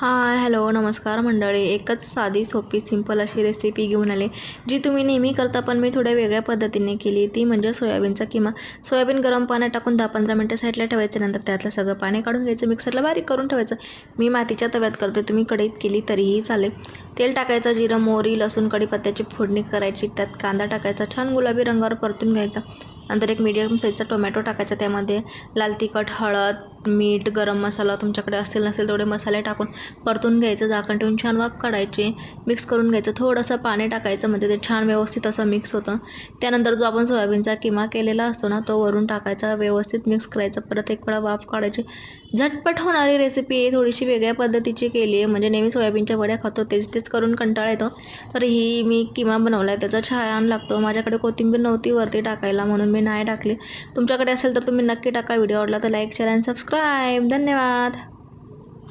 Hi hello नमस्कार मंडळी. एकच साधी सोपी सिंपल अशी रेसिपी घेऊन आले, जी तुम्ही नेहमी करता पण मी थोड्या वेगळ्या पद्धतीने केली. ती म्हणजे सोयाबीनचा किमा. सोयाबीन गरम पाण्यात टाकून 10-15 मिनिटं साईडला ठेवायचं. नंतर त्यातलं सगळं पाणी काढून घ्यायचं, मिक्सरला बारीक करून ठेवायचं. मी मातीच्या तव्यात करते, तुम्ही कढईत केली तरीही चालेल. तेल टाकायचं, जिरं मोहरी लसूण कढीपत्त्याची फोडणी करायची, त्यात कांदा टाकायचा, छान गुलाबी रंगावर परतून घ्यायचा. नंतर एक मीडियम साईजचा टोमॅटो टाकायचा, त्यामध्ये लाल तिखट हळद मीठ गरम मसाला तुमच्याकडे असतील नसेल तेवढे मसाले टाकून परतून घ्यायचं. झाकण ठेवून छान वाफ काढायची, मिक्स करून घ्यायचं. थोडंसं पाणी टाकायचं म्हणजे ते छान व्यवस्थित असं मिक्स होतं. त्यानंतर जो आपण सोयाबीनचा किमा केलेला असतो ना, तो वरून टाकायचा, व्यवस्थित मिक्स करायचं. परत एक वेळा वाफ काढायची. झटपट होणारी रेसिपी आहे, थोडीशी वेगळ्या पद्धतीची केली आहे. म्हणजे नेहमी सोयाबीनच्या वड्या खातो तेच तेच करून कंटाळा येतो, तर ही मी किमा बनवला आहे, त्याचा छान लागतो. माझ्याकडे कोथिंबीर नव्हती वरती टाकायला म्हणून मी नाही टाकली. तुमच्याकडे असेल तर तुम्ही नक्की टाका. व्हिडिओ आवडला तर लाईक शेअर आणि सबस्क्राईब. धन्यवाद.